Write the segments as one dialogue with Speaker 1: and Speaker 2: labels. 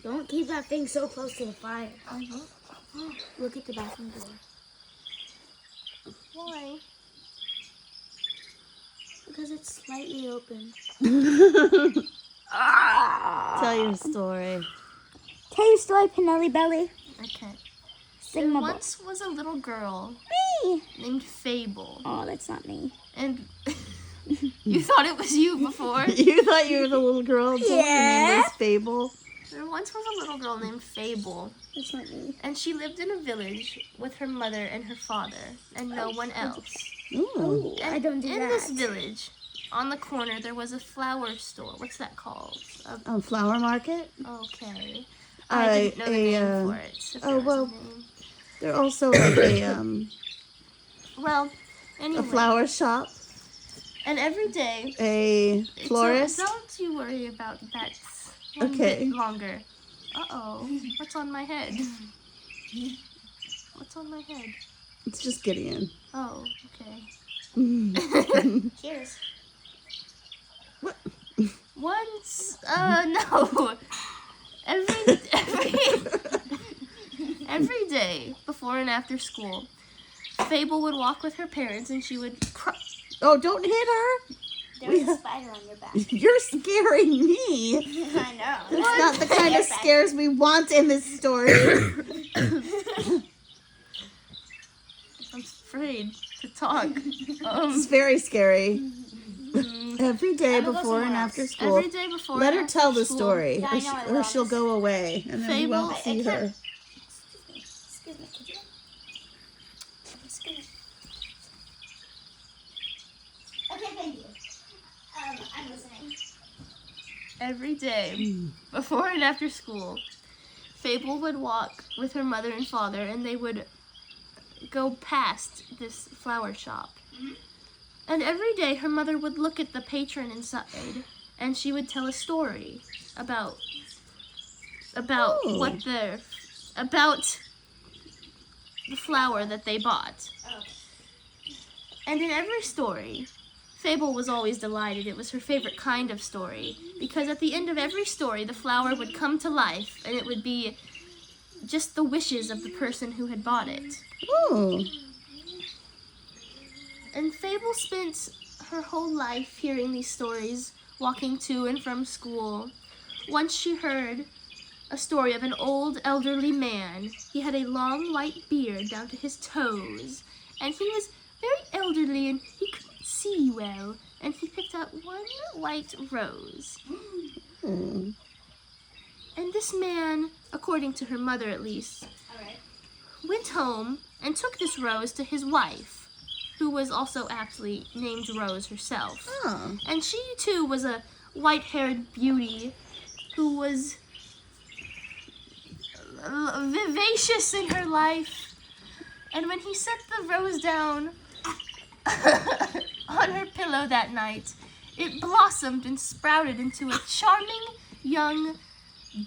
Speaker 1: Don't keep that thing so close to the fire. Look at the bathroom door.
Speaker 2: Why?
Speaker 1: Because it's slightly open.
Speaker 3: Tell your story.
Speaker 1: Tell your story, Penelope Belly.
Speaker 2: Okay.
Speaker 1: Sing
Speaker 2: There
Speaker 1: my
Speaker 2: once was a little girl
Speaker 1: Me.
Speaker 2: named Fable.
Speaker 1: Oh, that's not me.
Speaker 2: And you thought it was you before?
Speaker 3: You thought you were the little girl until your name was Fable?
Speaker 2: There once was a little girl named Fable.
Speaker 1: That's not me.
Speaker 2: And she lived in a village with her mother and her father and no one else.
Speaker 3: Ooh.
Speaker 1: I don't do
Speaker 2: In
Speaker 1: that.
Speaker 2: this village, on the corner, there was a flower store. What's that called?
Speaker 3: Flower market?
Speaker 2: Okay. I didn't know the name for it. If there was
Speaker 3: well,
Speaker 2: a name.
Speaker 3: They're also like
Speaker 2: Well, anyway.
Speaker 3: a flower shop,
Speaker 2: And every day.
Speaker 3: a florist.
Speaker 2: Don't you worry about that. One
Speaker 3: Okay.
Speaker 2: bit longer. Uh-oh. What's on my head? What's on my head?
Speaker 3: It's just Gideon.
Speaker 2: Oh, okay.
Speaker 1: Cheers.
Speaker 3: What?
Speaker 2: Once, no. Every day before and after school, Fable would walk with her parents and she would cry.
Speaker 3: Oh, don't hit her!
Speaker 1: There's a spider on your back.
Speaker 3: You're scaring me.
Speaker 1: I know.
Speaker 3: That's not the kind of scares we want in this story.
Speaker 2: I'm afraid to talk.
Speaker 3: It's very scary. Every day
Speaker 1: I'm gonna go
Speaker 3: before and
Speaker 1: somewhere
Speaker 3: after
Speaker 1: else.
Speaker 3: school.
Speaker 2: Every day before
Speaker 3: Let
Speaker 2: and
Speaker 3: her
Speaker 2: after
Speaker 3: tell the
Speaker 2: school.
Speaker 3: story,
Speaker 1: Yeah, I know, I
Speaker 3: or
Speaker 1: love
Speaker 3: she'll
Speaker 1: this.
Speaker 3: go away, and then we
Speaker 2: Fable-
Speaker 3: won't see her.
Speaker 1: Excuse me. Could you? Excuse me. Okay, thank you. I'm listening.
Speaker 2: Every day before and after school, Fable would walk with her mother and father and they would go past this flower shop. And every day her mother would look at the patron inside and she would tell a story about
Speaker 3: Oh.
Speaker 2: about the flower that they bought. And in every story, Fable was always delighted. It was her favorite kind of story because at the end of every story, the flower would come to life and it would be just the wishes of the person who had bought it.
Speaker 3: Ooh.
Speaker 2: And Fable spent her whole life hearing these stories, walking to and from school. Once she heard a story of an old elderly man. He had a long white beard down to his toes, and he was very elderly and he couldn't see well, and he picked out one white rose.
Speaker 3: Mm.
Speaker 2: And this man, according to her mother at least, went home and took this rose to his wife, who was also aptly named Rose herself.
Speaker 3: Oh.
Speaker 2: And she, too, was a white-haired beauty who was vivacious in her life. And when he set the rose down on her pillow that night, it blossomed and sprouted into a charming young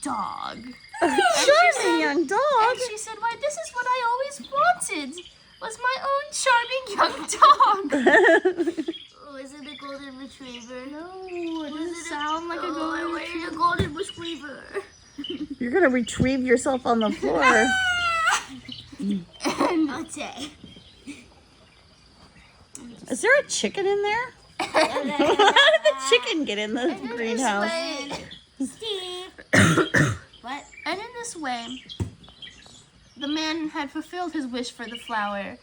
Speaker 2: dog.
Speaker 3: A charming young dog.
Speaker 2: And she said, "Why, this is what I always wanted, was my own charming young dog."
Speaker 1: Oh, is it a golden retriever?
Speaker 2: No, it doesn't sound like a
Speaker 1: I
Speaker 2: golden
Speaker 1: wanted
Speaker 2: retriever.
Speaker 1: a golden retriever.
Speaker 3: You're gonna retrieve yourself on the floor.
Speaker 2: And
Speaker 1: I'd say.
Speaker 3: Is there a chicken in there? How did the chicken get in the
Speaker 2: in
Speaker 3: greenhouse?
Speaker 1: Steve. What?
Speaker 2: And in this way, the man had fulfilled his wish for the flower.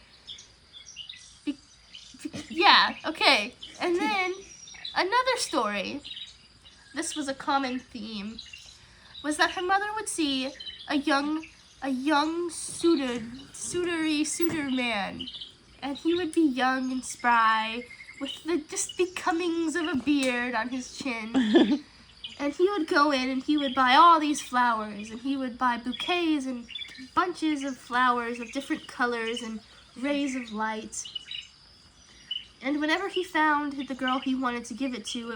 Speaker 2: Yeah, okay. And then another story, this was a common theme, was that her mother would see a young suitor man, and he would be young and spry with the just becomings of a beard on his chin. And he would go in and he would buy all these flowers, and he would buy bouquets and bunches of flowers of different colors and rays of light. And whenever he found the girl he wanted to give it to,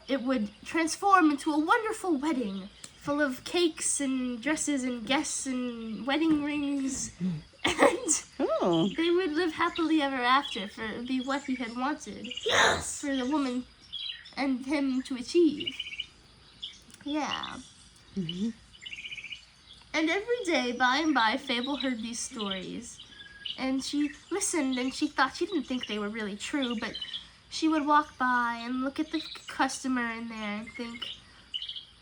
Speaker 2: it would transform into a wonderful wedding full of cakes and dresses and guests and wedding rings. And
Speaker 3: Oh.
Speaker 2: they would live happily ever after, for it would be what he had wanted.
Speaker 1: Yes.
Speaker 2: For the woman and him to achieve. Yeah.
Speaker 3: Mhm.
Speaker 2: And every day, by and by, Fable heard these stories. And she listened, and she didn't think they were really true, but she would walk by and look at the customer in there and think,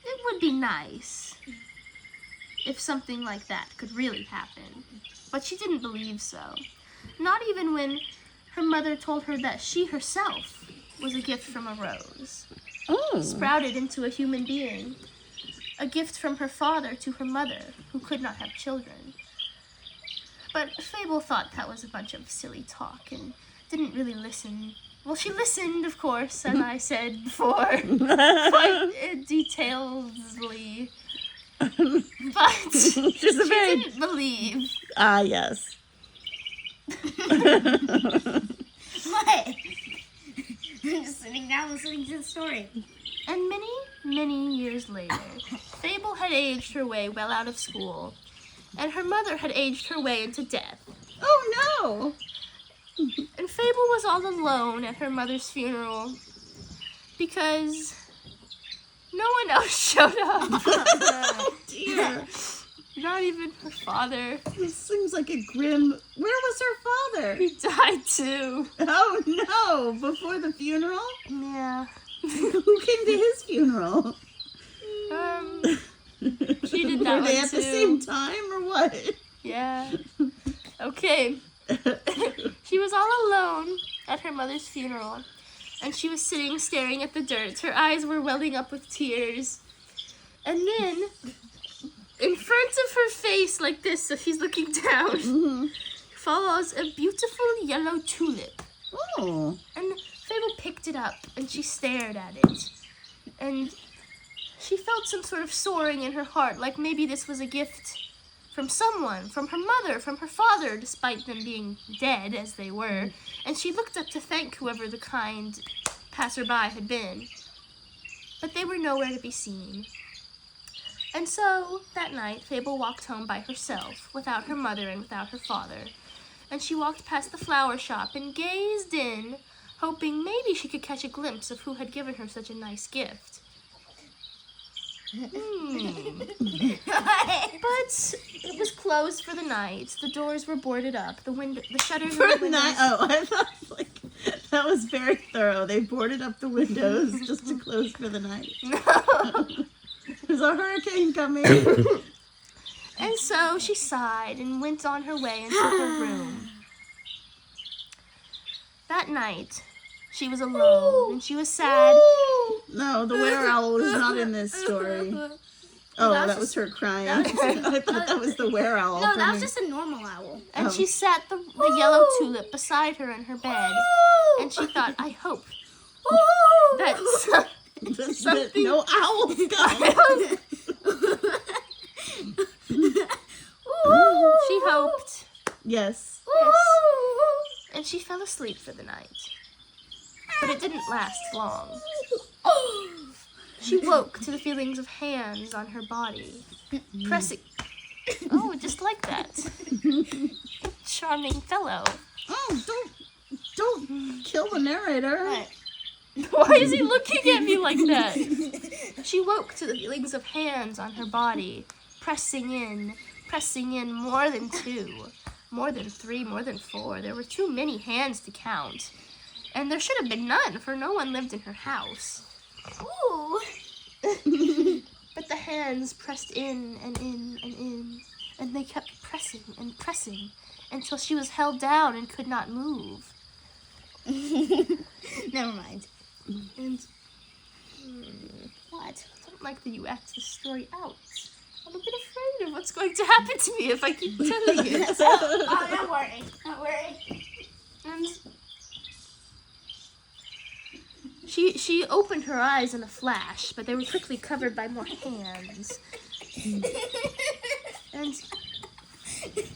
Speaker 2: it would be nice if something like that could really happen. But she didn't believe so. Not even when her mother told her that she herself was a gift from a rose.
Speaker 3: Oh.
Speaker 2: Sprouted into a human being. A gift from her father to her mother, who could not have children. But Fable thought that was a bunch of silly talk and didn't really listen. Well, she listened, of course, as I said before, quite detailedly. But she didn't believe.
Speaker 3: Ah, yes.
Speaker 1: What? I'm just sitting down listening to the story.
Speaker 2: And many, many years later, Fable had aged her way well out of school, and her mother had aged her way into death.
Speaker 3: Oh, no.
Speaker 2: And Fable was all alone at her mother's funeral because no one else showed up.
Speaker 3: Oh, dear.
Speaker 2: Not even her father.
Speaker 3: This seems like a grim... Where was her father?
Speaker 2: He died too.
Speaker 3: Oh, no. Before the funeral?
Speaker 2: Yeah.
Speaker 3: Who came to his funeral?
Speaker 2: She did that
Speaker 3: Were they
Speaker 2: one
Speaker 3: at
Speaker 2: too.
Speaker 3: the same time or what?
Speaker 2: Yeah. Okay. She was all alone at her mother's funeral, and she was sitting staring at the dirt. Her eyes were welling up with tears. And then, in front of her face like this, so she's looking down, follows a beautiful yellow tulip.
Speaker 3: Oh.
Speaker 2: And Fable picked it up, and she stared at it. And she felt some sort of soaring in her heart, like maybe this was a gift from someone, from her mother, from her father, despite them being dead as they were. And she looked up to thank whoever the kind passerby had been. But they were nowhere to be seen. And so, that night, Fable walked home by herself, without her mother and without her father. And she walked past the flower shop and gazed in, hoping maybe she could catch a glimpse of who had given her such a nice gift. But it was closed for the night. The doors were boarded up. The shutters
Speaker 3: For
Speaker 2: of the
Speaker 3: the
Speaker 2: windows.
Speaker 3: night? Oh, I thought that was very thorough. They boarded up the windows just to close for the night.
Speaker 2: No.
Speaker 3: There's a hurricane coming.
Speaker 2: And so she sighed and went on her way into her room. That night, she was alone and she was sad.
Speaker 3: No, the were-owl was not in this story. Oh, that was her crying. I thought that was the were-owl.
Speaker 1: No, that
Speaker 3: coming.
Speaker 1: was just a normal owl.
Speaker 2: And she sat the yellow tulip beside her in her bed. And she thought, I hope that something...
Speaker 3: No owls come.
Speaker 2: She hoped.
Speaker 3: Yes.
Speaker 2: Yes. And she fell asleep for the night. But it didn't last long. She woke to the feelings of hands on her body. Pressing... Oh, just like that. Charming fellow.
Speaker 3: Oh, don't kill the narrator.
Speaker 2: Why is he looking at me like that? She woke to the feelings of hands on her body, pressing in more than 2, more than 3, more than 4. There were too many hands to count. And there should have been none, for no one lived in her house.
Speaker 1: Ooh.
Speaker 2: But the hands pressed in and in and in, and they kept pressing and pressing until she was held down and could not move.
Speaker 1: Never mind.
Speaker 2: And
Speaker 1: What?
Speaker 2: I don't like that you act this story out. I'm a bit afraid of what's going to happen to me if I keep telling it.
Speaker 1: Oh, don't worry. Don't worry.
Speaker 2: And she opened her eyes in a flash, but they were quickly covered by more hands. And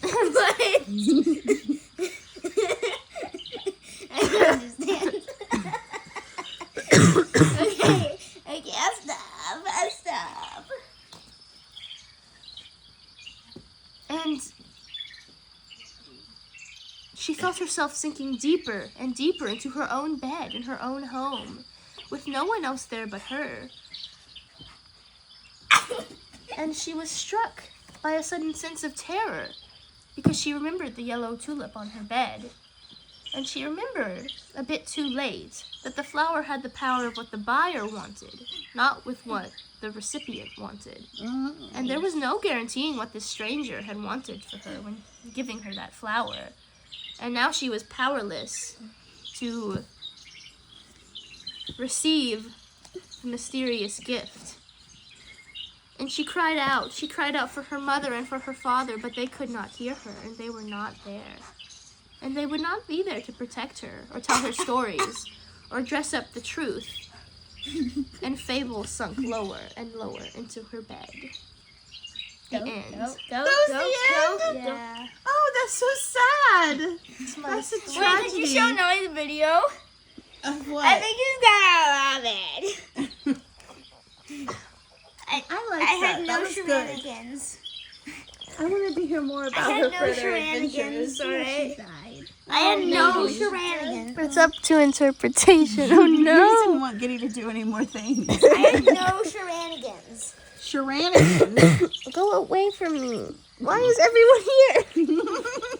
Speaker 1: What? I don't understand. Okay, I'll stop.
Speaker 2: And she felt herself sinking deeper and deeper into her own bed in her own home, with no one else there but her. And she was struck by a sudden sense of terror because she remembered the yellow tulip on her bed. And she remembered, a bit too late, that the flower had the power of what the buyer wanted, not with what the recipient wanted. And there was no guaranteeing what this stranger had wanted for her when giving her that flower. And now she was powerless to receive the mysterious gift. And she cried out. She cried out for her mother and for her father, but they could not hear her, and they were not there. And they would not be there to protect her, or tell her stories, or dress up the truth. And Fable sunk lower and lower into her bed. The end.
Speaker 3: That was the end?
Speaker 2: Yeah.
Speaker 3: Oh, that's so sad. That's a
Speaker 1: Wait,
Speaker 3: tragedy.
Speaker 1: did you show Noe the video?
Speaker 3: Of what?
Speaker 1: I think he's got a lot of it.
Speaker 3: I like
Speaker 1: I
Speaker 3: that.
Speaker 1: had
Speaker 3: That
Speaker 1: no
Speaker 3: was good.
Speaker 1: shenanigans.
Speaker 3: I wanted to hear more about
Speaker 1: had
Speaker 3: her
Speaker 1: no
Speaker 3: further
Speaker 1: shenanigans,
Speaker 3: adventures.
Speaker 1: alright?
Speaker 3: She died.
Speaker 1: I had no
Speaker 3: maybe.
Speaker 1: shenanigans.
Speaker 2: It's up to interpretation. Oh
Speaker 3: You
Speaker 2: no.
Speaker 3: didn't want Giddy to do any more things.
Speaker 1: I had no shenanigans.
Speaker 3: Shenanigans.
Speaker 2: Go away from me. Why is everyone here?